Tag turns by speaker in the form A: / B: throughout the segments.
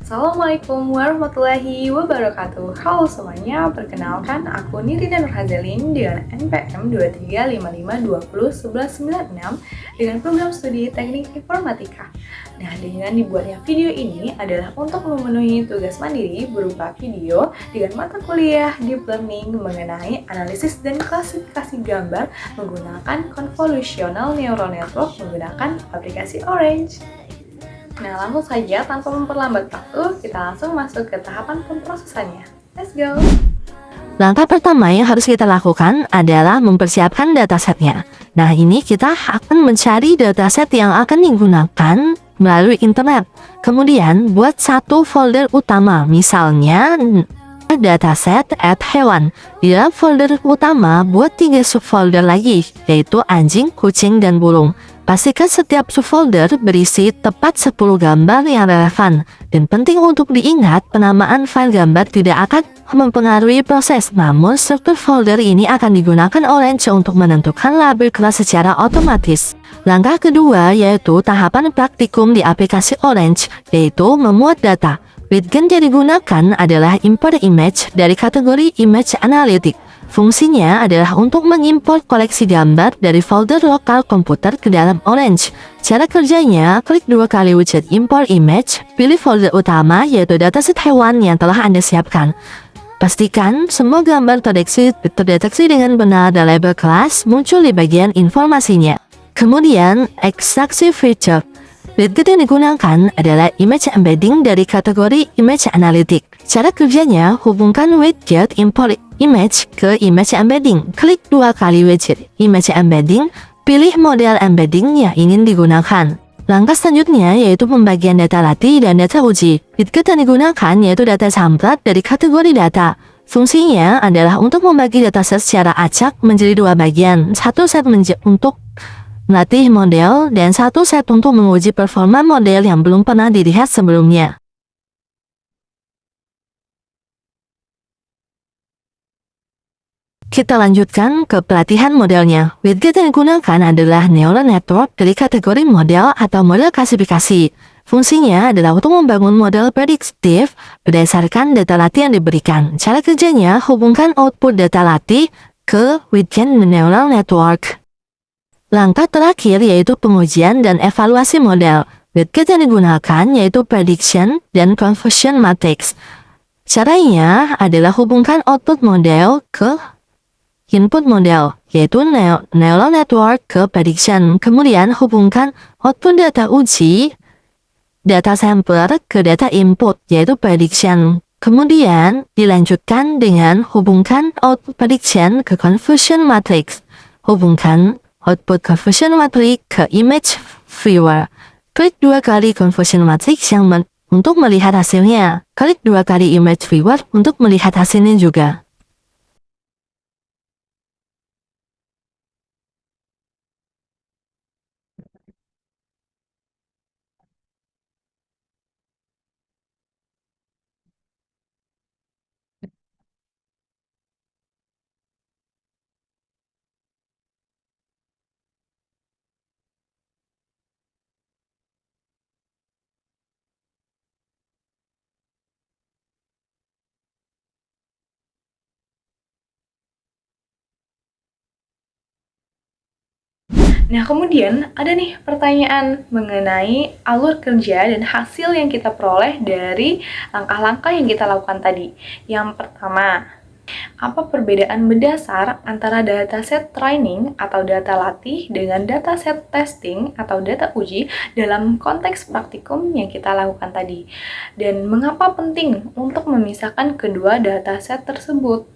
A: Assalamualaikum warahmatullahi wabarakatuh. Halo semuanya, perkenalkan aku Nirina Nurhazalin dengan NPM 2355201196 dengan program studi Teknik Informatika. Nah, dengan dibuatnya video ini adalah untuk memenuhi tugas mandiri berupa video dengan mata kuliah Deep Learning mengenai analisis dan klasifikasi gambar menggunakan Convolutional Neural Network menggunakan aplikasi Orange. Nah, langsung saja tanpa memperlambat waktu, kita langsung masuk ke tahapan pemrosesannya. Let's go!
B: Langkah pertama yang harus kita lakukan adalah mempersiapkan datasetnya. Nah, ini kita akan mencari dataset yang akan digunakan melalui internet. Kemudian, buat satu folder utama, misalnya dataset hewan. Di dalam folder utama, buat 3 subfolder lagi, yaitu anjing, kucing, dan burung. Pastikan setiap subfolder berisi tepat 10 gambar yang relevan. Dan penting untuk diingat, penamaan file gambar tidak akan mempengaruhi proses, namun struktur folder ini akan digunakan Orange untuk menentukan label kelas secara otomatis. Langkah kedua yaitu tahapan praktikum di aplikasi Orange, yaitu memuat data. Widget yang digunakan adalah import image dari kategori Image Analytics. Fungsinya adalah untuk mengimport koleksi gambar dari folder lokal komputer ke dalam Orange. Cara kerjanya, klik 2 kali widget import image, pilih folder utama yaitu dataset hewan yang telah Anda siapkan. Pastikan semua gambar terdeteksi dengan benar dan label kelas muncul di bagian informasinya. Kemudian, ekstraksi feature. Widget yang digunakan adalah image embedding dari kategori Image Analytics. Cara kerjanya, hubungkan widget import image ke image embedding. Klik 2 kali widget image embedding, pilih model embedding yang ingin digunakan. Langkah selanjutnya yaitu pembagian data latih dan data uji. Widget yang digunakan yaitu data samplet dari kategori data. Fungsinya adalah untuk membagi dataset secara acak menjadi 2 bagian. Satu set untuk melatih model dan satu set untuk menguji performa model yang belum pernah dilihat sebelumnya. Kita lanjutkan ke pelatihan modelnya. Widget yang digunakan adalah neural network dari kategori model atau model klasifikasi. Fungsinya adalah untuk membangun model prediktif berdasarkan data latih yang diberikan. Cara kerjanya, hubungkan output data latih ke widget neural network. Langkah terakhir yaitu pengujian dan evaluasi model. Widget yang digunakan yaitu prediction dan confusion matrix. Caranya adalah hubungkan output model ke input model, yaitu neural network ke prediction. Kemudian hubungkan output data uji, data sampler ke data input, yaitu prediction. Kemudian dilanjutkan dengan hubungkan output prediction ke confusion matrix. Hubungkan output confusion matrix ke image viewer. Klik 2 kali confusion matrix untuk melihat hasilnya. Klik 2 kali image viewer untuk melihat hasilnya juga.
A: Nah, kemudian ada nih pertanyaan mengenai alur kerja dan hasil yang kita peroleh dari langkah-langkah yang kita lakukan tadi. Yang pertama, apa perbedaan mendasar antara dataset training atau data latih dengan dataset testing atau data uji dalam konteks praktikum yang kita lakukan tadi? Dan mengapa penting untuk memisahkan kedua dataset tersebut?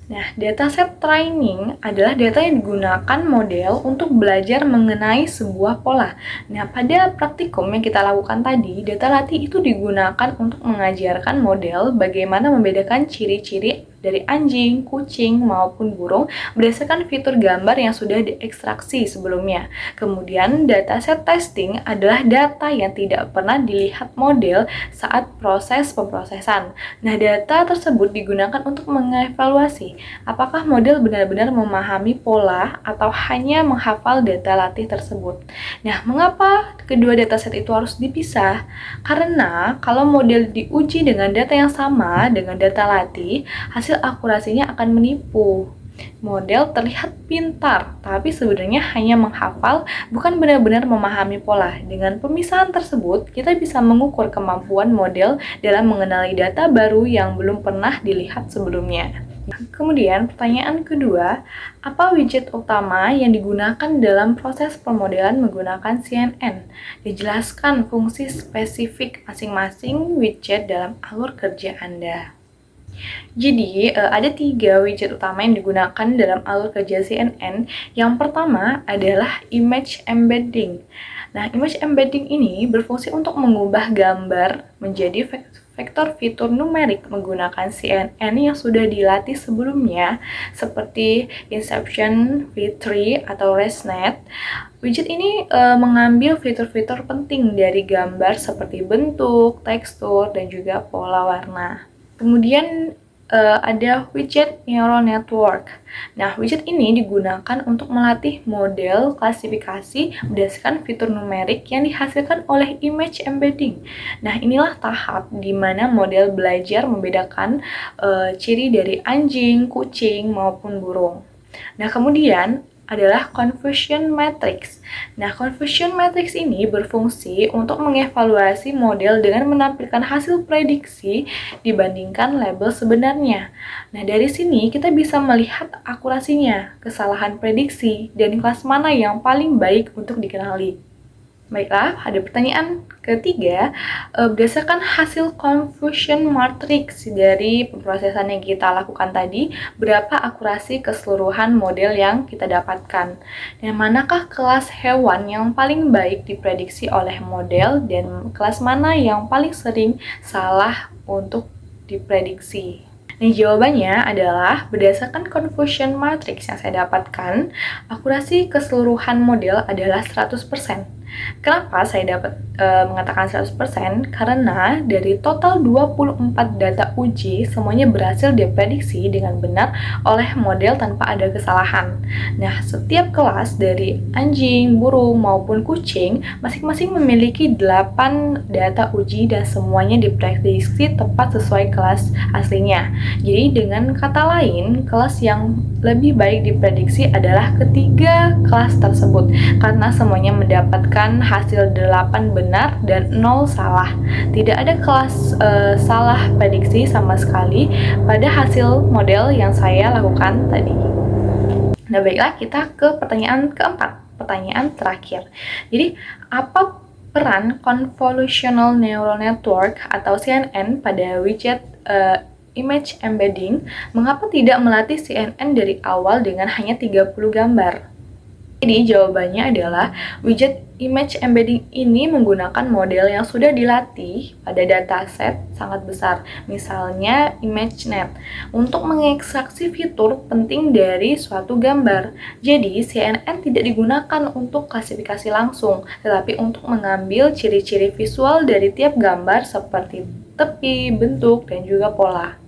A: Nah, dataset training adalah data yang digunakan model untuk belajar mengenai sebuah pola. Nah, pada praktikum yang kita lakukan tadi, data latih itu digunakan untuk mengajarkan model bagaimana membedakan ciri-ciri dari anjing, kucing, maupun burung berdasarkan fitur gambar yang sudah diekstraksi sebelumnya. Kemudian, dataset testing adalah data yang tidak pernah dilihat model saat proses pemrosesan. Nah, data tersebut digunakan untuk mengevaluasi apakah model benar-benar memahami pola atau hanya menghafal data latih tersebut. Nah, mengapa kedua dataset itu harus dipisah? Karena kalau model diuji dengan data yang sama dengan data latih, hasil akurasinya akan menipu. Model terlihat pintar, tapi sebenarnya hanya menghafal, bukan benar-benar memahami pola. Dengan pemisahan tersebut, kita bisa mengukur kemampuan model dalam mengenali data baru yang belum pernah dilihat sebelumnya. Kemudian, pertanyaan kedua, apa widget utama yang digunakan dalam proses pemodelan menggunakan CNN? Dijelaskan fungsi spesifik masing-masing widget dalam alur kerja Anda. Jadi, ada 3 widget utama yang digunakan dalam alur kerja CNN. Yang pertama adalah image embedding. Nah, image embedding ini berfungsi untuk mengubah gambar menjadi vektor fitur numerik menggunakan CNN yang sudah dilatih sebelumnya, seperti Inception, V3, atau ResNet. Widget ini mengambil fitur-fitur penting dari gambar seperti bentuk, tekstur, dan juga pola warna. Kemudian ada widget neural network. Nah, widget ini digunakan untuk melatih model klasifikasi berdasarkan fitur numerik yang dihasilkan oleh image embedding. Nah, inilah tahap di mana model belajar membedakan ciri dari anjing, kucing, maupun burung. Nah, kemudian adalah confusion matrix. Nah, confusion matrix ini berfungsi untuk mengevaluasi model dengan menampilkan hasil prediksi dibandingkan label sebenarnya. Nah, dari sini kita bisa melihat akurasinya, kesalahan prediksi, dan kelas mana yang paling baik untuk dikenali. Baiklah, ada pertanyaan ketiga, berdasarkan hasil confusion matrix dari pemrosesan yang kita lakukan tadi, berapa akurasi keseluruhan model yang kita dapatkan? Dan manakah kelas hewan yang paling baik diprediksi oleh model dan kelas mana yang paling sering salah untuk diprediksi? Nah, jawabannya adalah berdasarkan confusion matrix yang saya dapatkan, akurasi keseluruhan model adalah 100%. Kenapa saya dapat mengatakan 100%? Karena dari total 24 data uji, semuanya berhasil diprediksi dengan benar oleh model tanpa ada kesalahan. Nah, setiap kelas dari anjing, burung, maupun kucing masing-masing memiliki 8 data uji dan semuanya diprediksi tepat sesuai kelas aslinya. Jadi dengan kata lain, kelas yang lebih baik diprediksi adalah ketiga kelas tersebut karena semuanya mendapatkan hasil 8 benar dan 0 salah. Tidak ada kelas salah prediksi sama sekali pada hasil model yang saya lakukan tadi. Nah, baiklah kita ke pertanyaan keempat, pertanyaan terakhir. Jadi, apa peran convolutional neural network atau CNN pada widget image embedding? Mengapa tidak melatih CNN dari awal dengan hanya 30 gambar? Jadi jawabannya adalah widget image embedding ini menggunakan model yang sudah dilatih pada dataset sangat besar, misalnya ImageNet, untuk mengekstraksi fitur penting dari suatu gambar. Jadi CNN tidak digunakan untuk klasifikasi langsung, tetapi untuk mengambil ciri-ciri visual dari tiap gambar seperti tepi, bentuk, dan juga pola.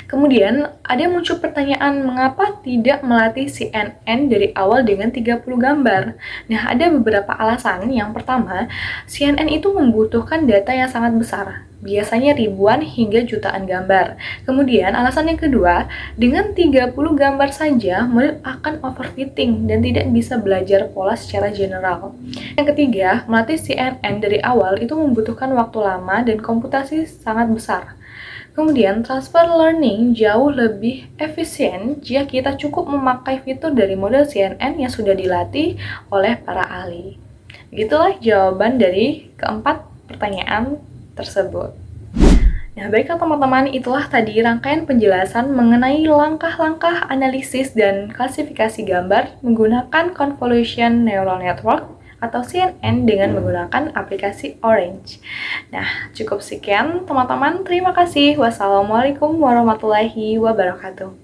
A: Kemudian, ada muncul pertanyaan mengapa tidak melatih CNN dari awal dengan 30 gambar. Nah, ada beberapa alasan. Yang pertama, CNN itu membutuhkan data yang sangat besar, biasanya ribuan hingga jutaan gambar. Kemudian, alasan yang kedua, dengan 30 gambar saja, model akan overfitting dan tidak bisa belajar pola secara general. Yang ketiga, melatih CNN dari awal itu membutuhkan waktu lama dan komputasi sangat besar. Kemudian, transfer learning jauh lebih efisien jika kita cukup memakai fitur dari model CNN yang sudah dilatih oleh para ahli. Begitulah jawaban dari keempat pertanyaan tersebut. Nah, baiklah teman-teman, itulah tadi rangkaian penjelasan mengenai langkah-langkah analisis dan klasifikasi gambar menggunakan convolution neural network atau CNN dengan menggunakan aplikasi Orange. Nah, cukup sekian teman-teman. Terima kasih. Wassalamualaikum warahmatullahi wabarakatuh.